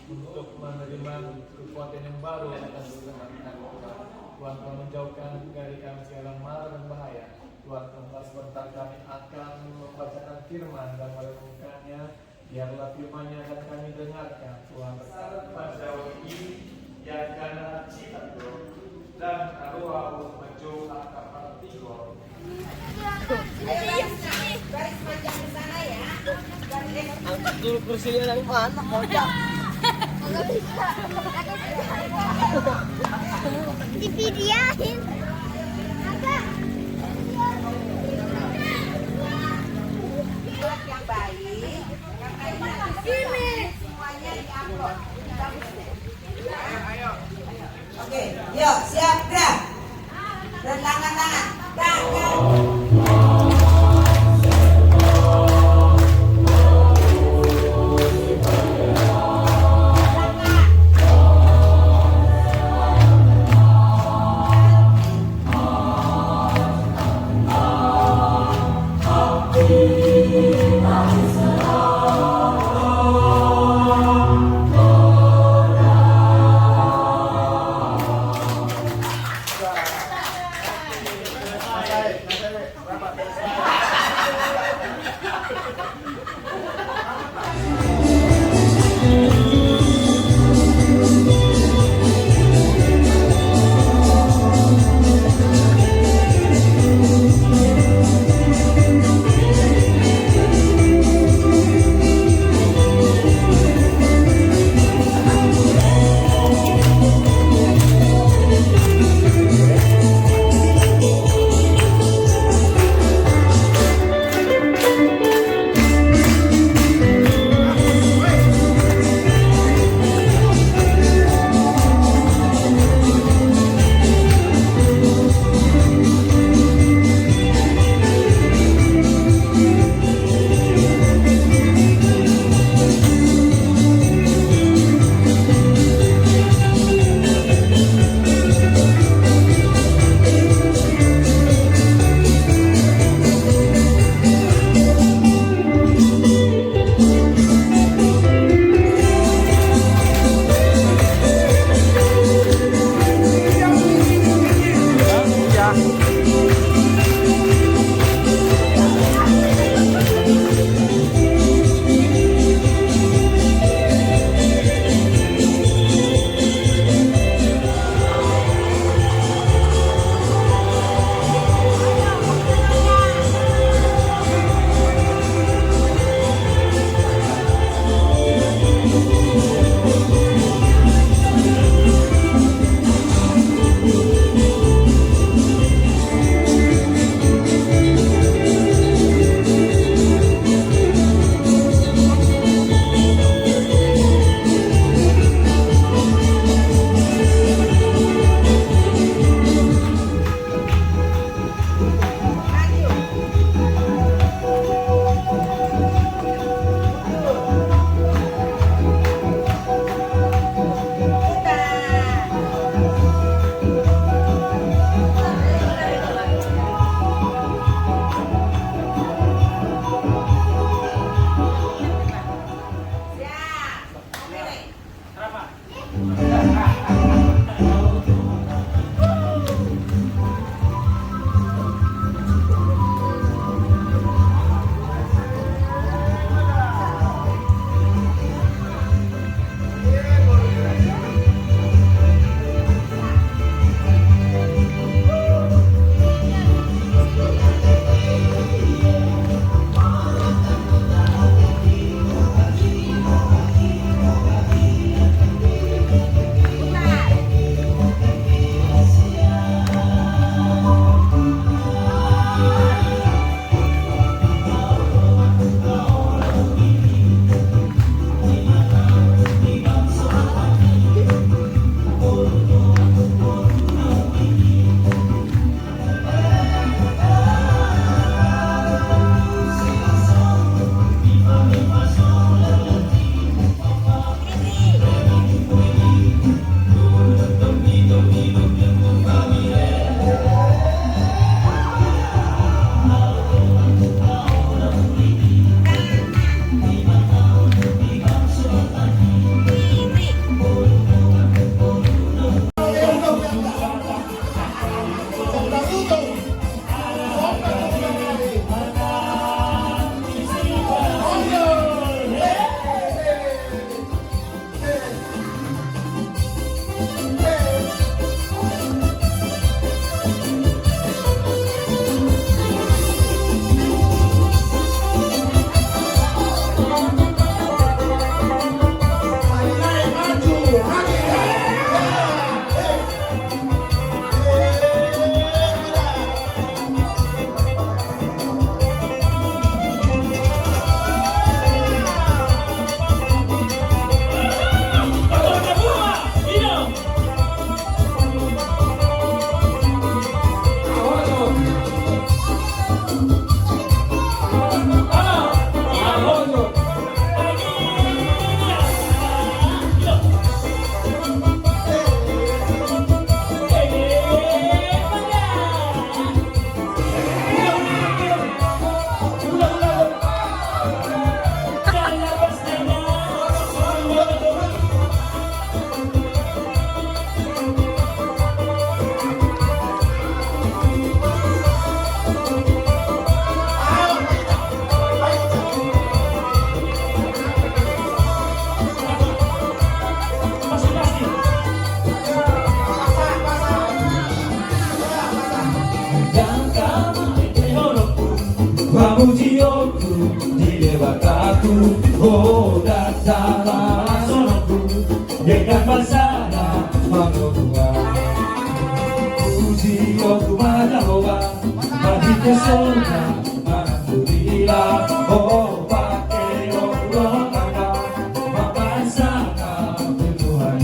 untuk menerima kekuatan yang baru yang akan diberikan Tuhan. Tuhan telah menjauhkan dari kami segala mara dan bahaya. Tuhan telah sebentar kami akan membacakan firman dan merenungkannya. Biarlah firman-Nya akan kami dengarkan. Tuhan berkata pada ini yang karena cita dan arwah maju kapal tigor. Garis panjang di sana ya. Angkat dulu kursinya dari mana? Kocak. Enggak bisa. Divideoin. Agak. Buat yang baik, yang sini. Semuanya diupload. Bagus deh. Ayo. Oke, yuk siap gerak. Dan tangan-tangan. Gerak. Oh datanglah sonoku dengan basana mangga Uji aku manawa Madika sona Alhamdulillah Oh pakai Allah kata Mapasana Tuhan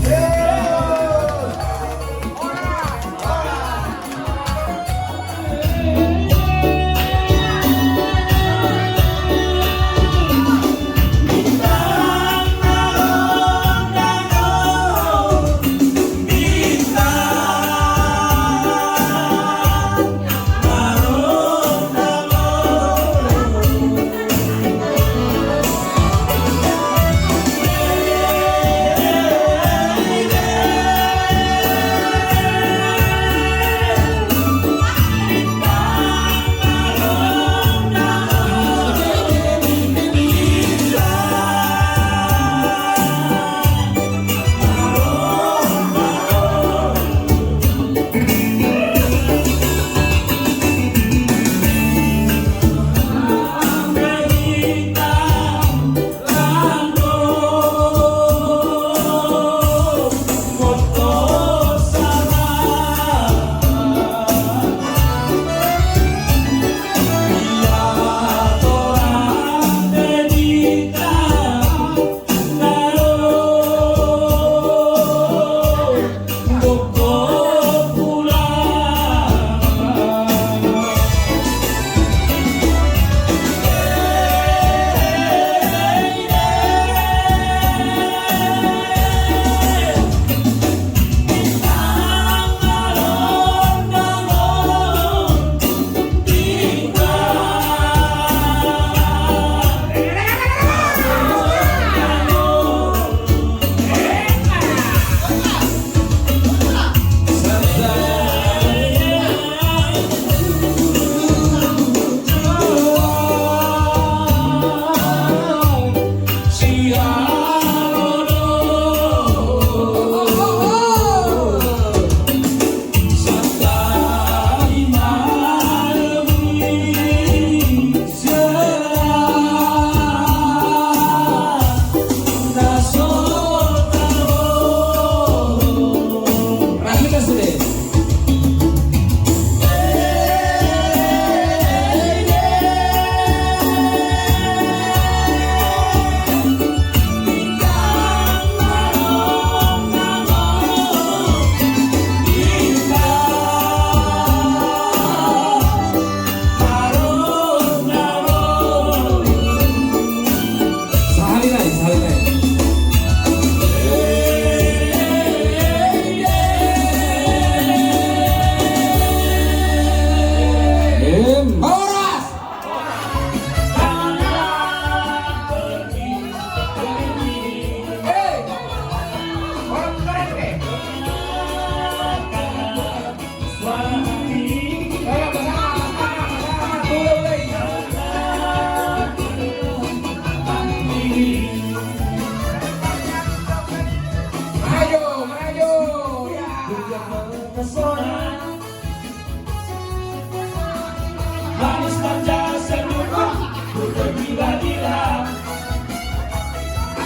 Manis manja senyumku ku tergila-gila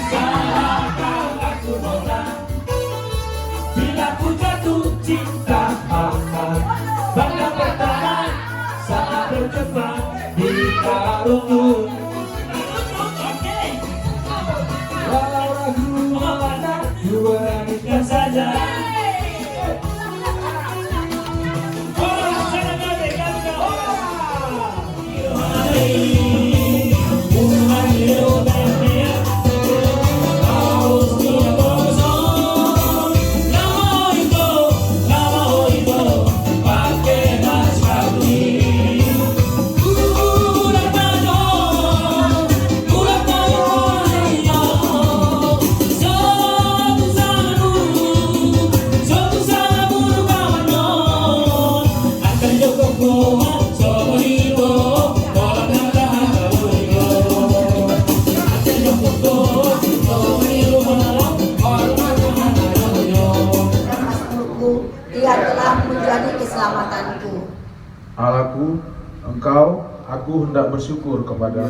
salahkah aku nona bila ku jatuh cinta akan bangga bertahan saat terjebak di karungmu walau ragu mana ku beranikan saja. Dia telah menjadi keselamatanku. Allahku, Engkau, aku hendak bersyukur kepada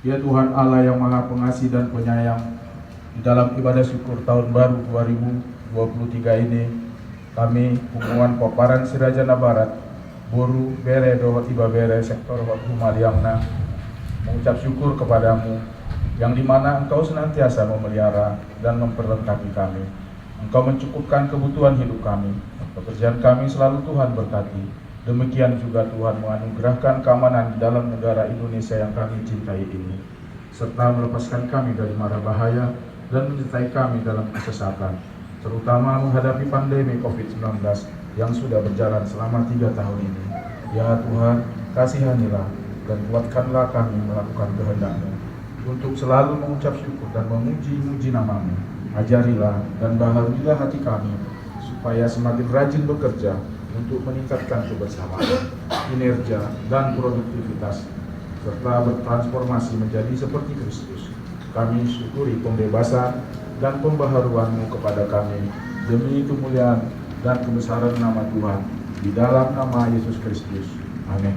Ya Tuhan Allah yang Maha Pengasih dan Penyayang, di dalam ibadah syukur tahun baru 2023 ini, kami hubungan Paparan Sirajana Barat, Boru Bere Dohot Iba Bere Sektor Hot Humaliamna, mengucap syukur kepadamu, yang dimana Engkau senantiasa memelihara dan memperlengkapi kami. Engkau mencukupkan kebutuhan hidup kami, pekerjaan kami selalu Tuhan berkati. Demikian juga Tuhan menganugerahkan keamanan di dalam negara Indonesia yang kami cintai ini, serta melepaskan kami dari mara bahaya dan menyertai kami dalam kesesatan, terutama menghadapi pandemi COVID-19 yang sudah berjalan selama 3 tahun ini. Ya Tuhan, kasihanilah dan kuatkanlah kami melakukan kehendak-Mu untuk selalu mengucap syukur dan memuji-muji nama-Mu. Ajarilah dan baharuilah hati kami supaya semakin rajin bekerja untuk meningkatkan kebersamaan, kinerja, dan produktivitas, serta bertransformasi menjadi seperti Kristus. Kami syukuri pembebasan dan pembaharuan-Mu kepada kami, demi kemuliaan dan kebesaran nama Tuhan, di dalam nama Yesus Kristus. Amin.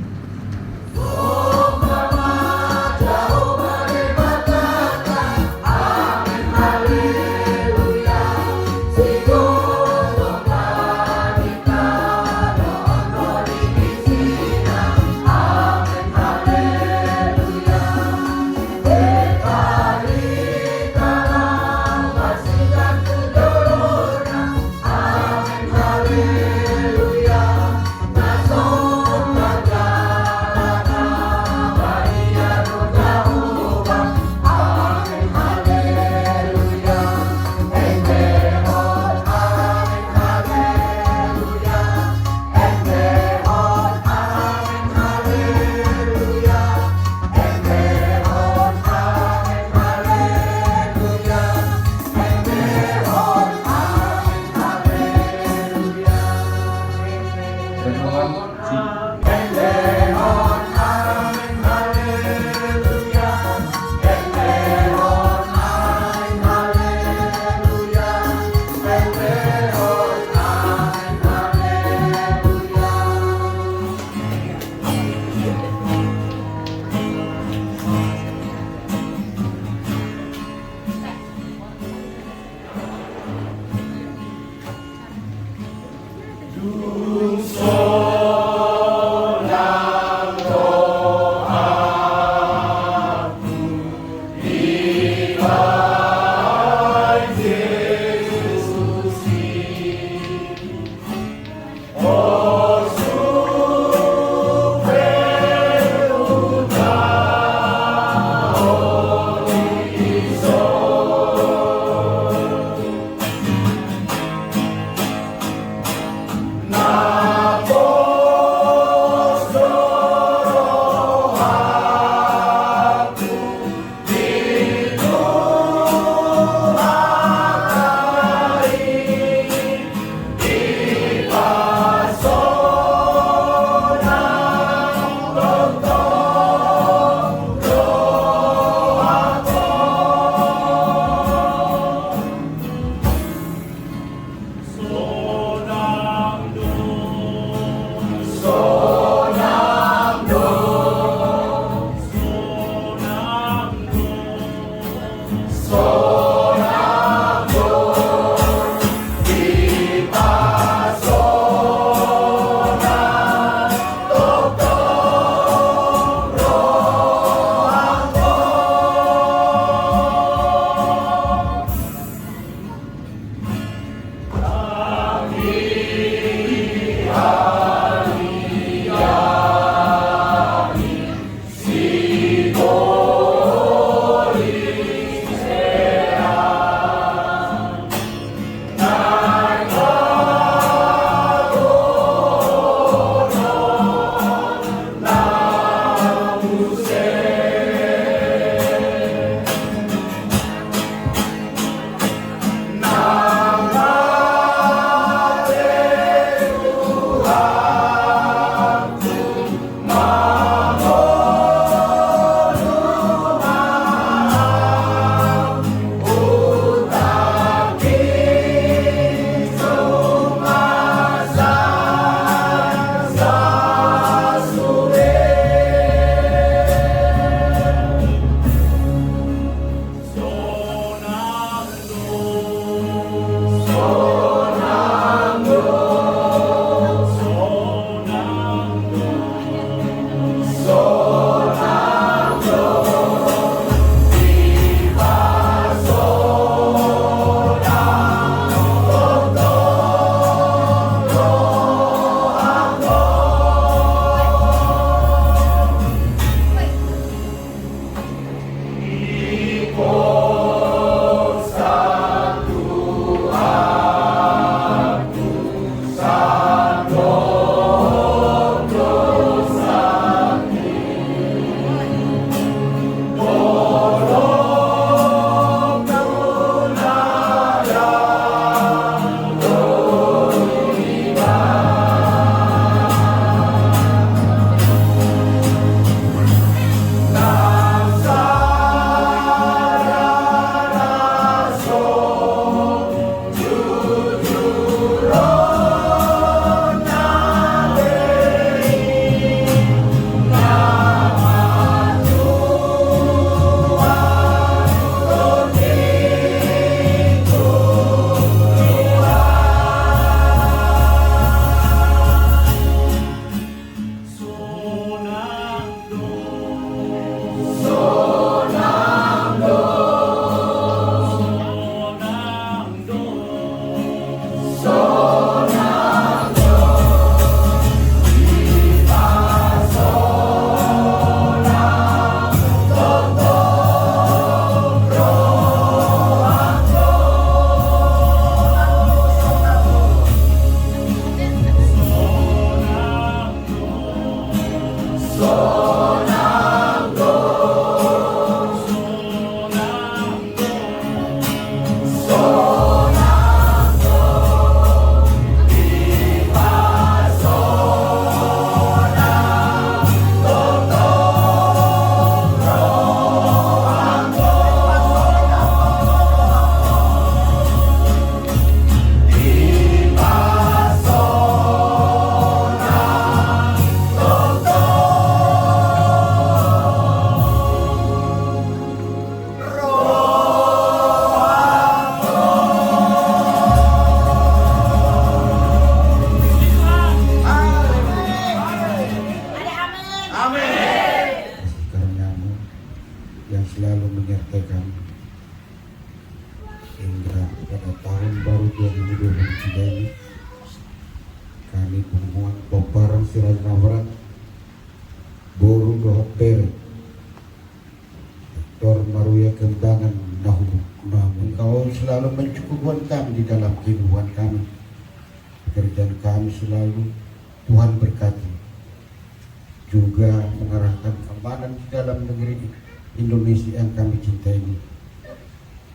yang selalu menyertai kami hingga pada tahun baru 2023 ini. Kami Pengumuman Poparan Siraja Barat Boru Dohopere Dr. Maruya Kembangan Nahu. Engkau selalu mencukupkan kami di dalam kehidupan kami, pekerjaan kami selalu Tuhan berkati, juga mengarahkan keamanan di dalam negeri Indonesia yang kami cintai ini.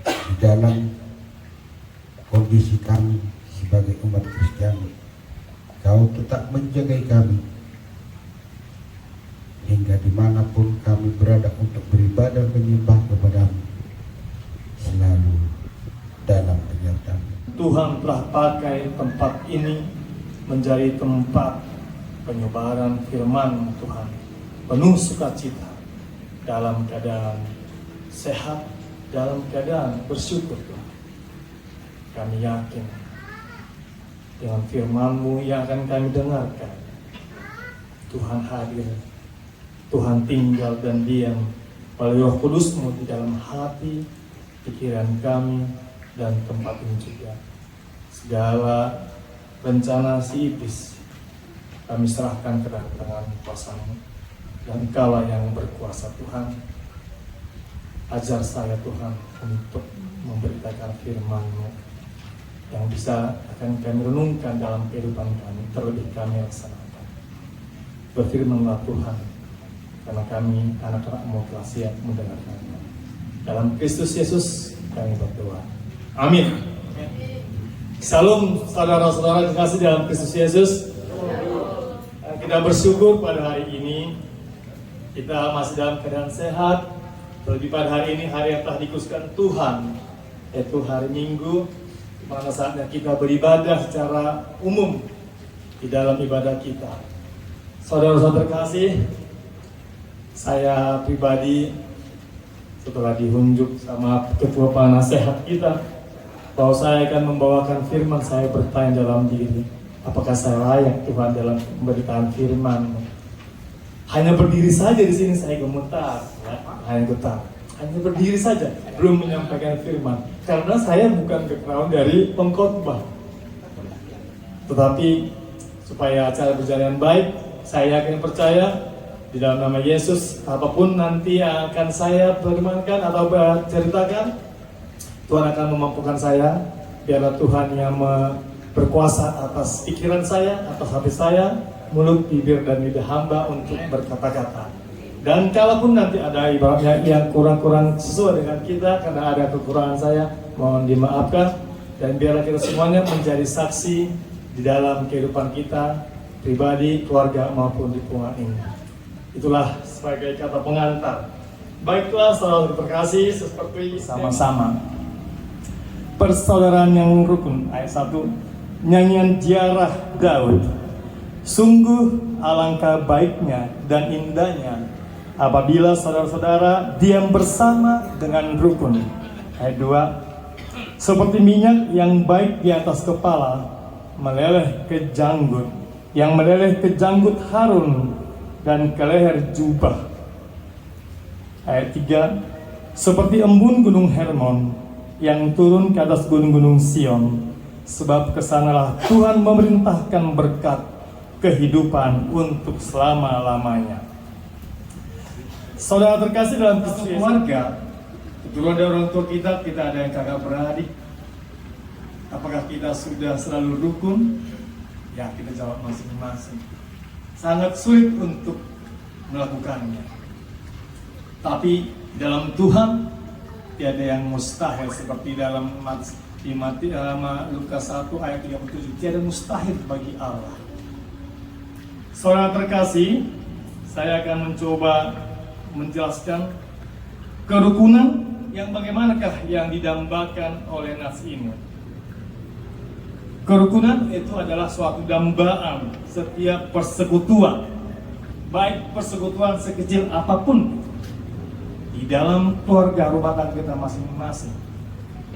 Di dalam kondisi kami sebagai umat Kristiani, Kau tetap menjaga kami hingga dimanapun kami berada untuk beribadah menyembah kepadamu, selalu dalam penyertaan. Tuhan telah pakai tempat ini menjadi tempat penyebaran firman Tuhan, penuh sukacita, dalam keadaan sehat, dalam keadaan bersyukur Tuhan. Kami yakin dengan firman-Mu yang akan kami dengarkan, Tuhan hadir, Tuhan tinggal dan diam melalui Roh Kudus-Mu di dalam hati, pikiran kami, dan tempat ini juga. Segala rencana si iblis kami serahkan ke dalam tangan kuasa-Mu, dan Engkaulah yang berkuasa Tuhan. Ajar saya Tuhan untuk memberitakan firman-Mu yang bisa akan kami renungkan dalam kehidupan kami, terlebih kami laksanakan. Berfirmanlah Tuhan, karena kami anak-anak-Mu telah siap mendengarkan-Nya. Dalam Kristus Yesus kami berdoa. Amin. Salam saudara-saudara kekasih dalam Kristus Yesus. Kita bersyukur pada hari ini kita masih dalam keadaan sehat. Terlebih pada hari ini, hari yang telah dikhususkan Tuhan, yaitu hari Minggu, di mana saatnya kita beribadah secara umum di dalam ibadah kita. Saudara-saudara terkasih, saya pribadi setelah dihunjuk sama ketua penasehat kita bahwa saya akan membawakan firman, saya bertanya dalam diri, apakah saya layak Tuhan dalam memberikan firman? Hanya berdiri saja di sini saya gemetar, hanya berdiri saja, belum menyampaikan firman, karena saya bukan background dari pengkhotbah. Tetapi supaya acara berjalan baik, saya yakin percaya di dalam nama Yesus, apapun nanti yang akan saya firmankan atau ceritakan, Tuhan akan memampukan saya. Biarlah Tuhan yang berkuasa atas pikiran saya, atas hati saya, mulut, bibir, dan lidah hamba untuk berkata-kata. Dan kalaupun nanti ada ibaratnya yang kurang-kurang sesuai dengan kita, karena ada kekurangan saya, mohon dimaafkan. Dan biarlah kita semuanya menjadi saksi di dalam kehidupan kita, pribadi, keluarga, maupun lingkungan ini. Itulah sebagai kata pengantar. Baiklah saudara terkasih, seperti sama-sama persaudaraan yang rukun. Ayat 1, nyanyian Ziarah Daud. Sungguh alangkah baiknya dan indahnya apabila saudara-saudara diam bersama dengan rukun. Ayat 2, seperti minyak yang baik di atas kepala meleleh ke janggut, yang meleleh ke janggut Harun dan ke leher jubah. Ayat 3, seperti embun gunung Hermon yang turun ke atas gunung-gunung Sion, sebab kesanalah Tuhan memerintahkan berkat kehidupan untuk selama-lamanya. Saudara terkasih dalam Kristus, keluarga, keturunan dari orang tua kita ada yang kakak beradik. Apakah kita sudah selalu rukun? Ya, kita jawab masing-masing. Sangat sulit untuk melakukannya. Tapi dalam Tuhan tiada yang mustahil, seperti dalam Lukas 1 ayat 37, tiada mustahil bagi Allah. Saudara terkasih, saya akan mencoba menjelaskan kerukunan yang bagaimanakah yang didambakan oleh nas ini. Kerukunan itu adalah suatu dambaan setiap persekutuan, baik persekutuan sekecil apapun, di dalam keluarga rumah tangga kita masing-masing,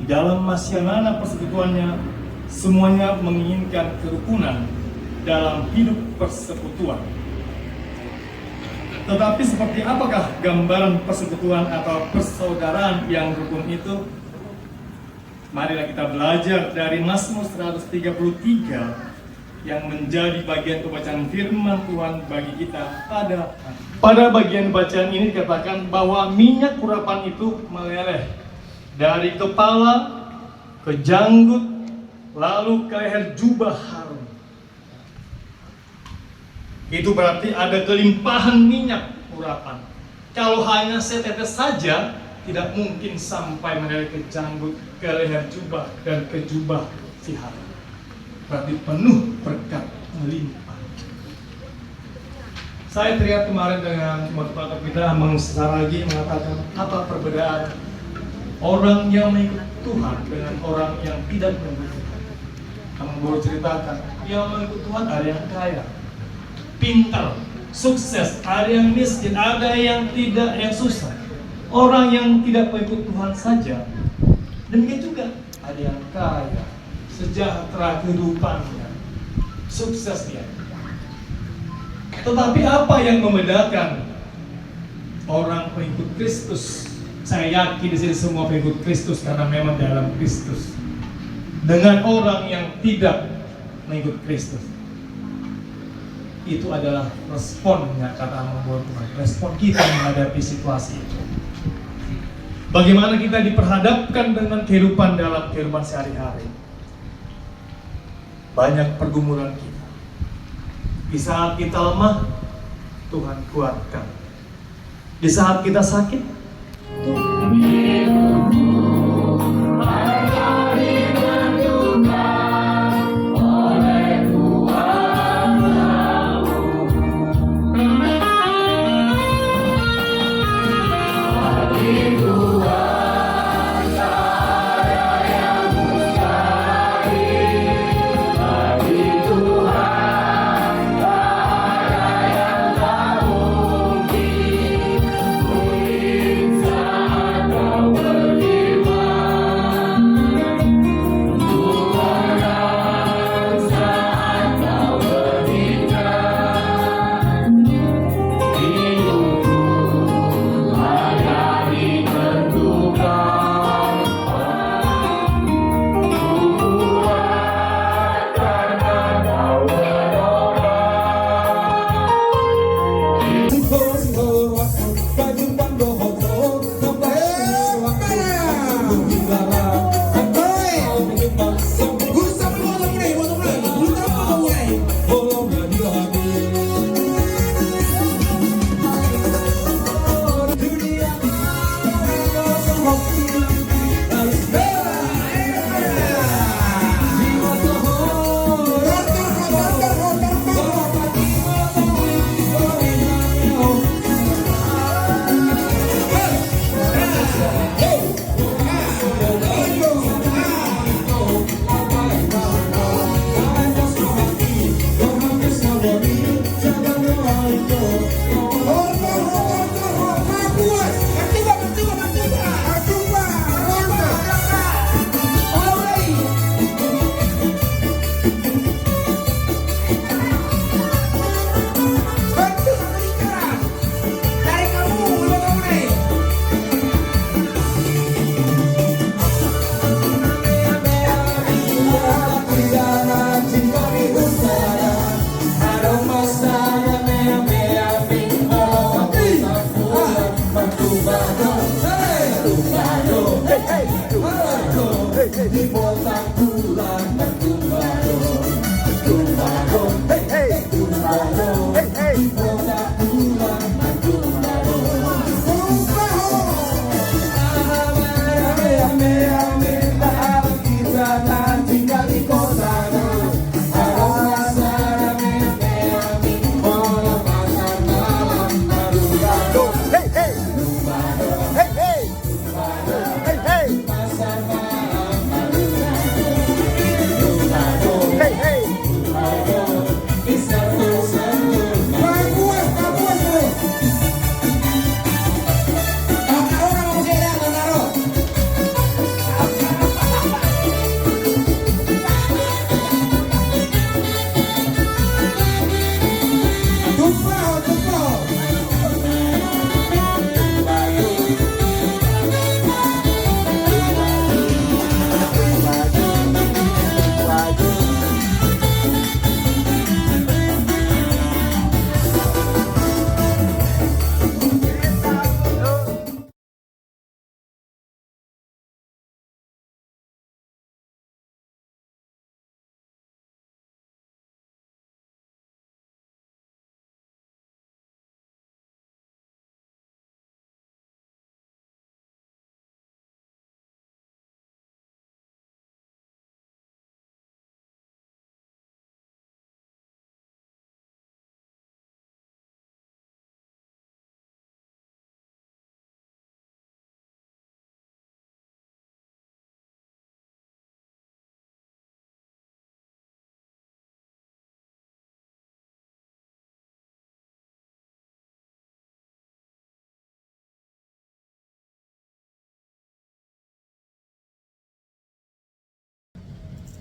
di dalam masyarakat persekutuannya, semuanya menginginkan kerukunan dalam hidup persekutuan. Tetapi seperti apakah gambaran persekutuan atau persaudaraan yang rukun itu? Marilah kita belajar dari Mazmur 133 yang menjadi bagian pembacaan firman Tuhan bagi kita pada bagian bacaan ini dikatakan bahwa minyak urapan itu meleleh dari kepala ke janggut lalu ke leher jubah Harun. Itu berarti ada kelimpahan minyak urapan. Kalau hanya setetes saja tidak mungkin sampai mengalir ke janggut, ke leher jubah dan ke jubah si Harun. Berarti penuh berkat melimpah. Saya teriak kemarin dengan teman-teman kita lagi mengatakan apa perbedaan orang yang mengikut Tuhan dengan orang yang tidak mengikut Tuhan. Kamu baru ceritakan, yang mengikut Tuhan ada yang kaya, pintar, sukses, ada yang miskin, ada yang tidak, yang susah. Orang yang tidak mengikut Tuhan saja, demikian juga ada yang kaya, sejahtera kehidupannya, sukses dia. Tetapi apa yang membedakan orang pengikut Kristus? Saya yakin di sini semua pengikut Kristus karena memang dalam Kristus. Dengan orang yang tidak mengikut Kristus, itu adalah responnya, kata membuat Tuhan. Respon kita menghadapi situasi itu. Bagaimana kita diperhadapkan dengan kehidupan dalam kehidupan sehari-hari. Banyak pergumulan kita. Di saat kita lemah, Tuhan kuatkan. Di saat kita sakit,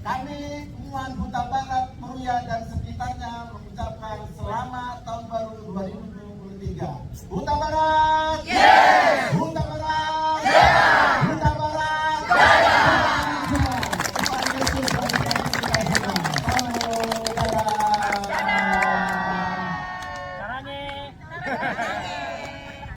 Kami Umuan Huta Barat, Meruya dan sekitarnya mengucapkan selamat tahun baru 2023. Huta Barat!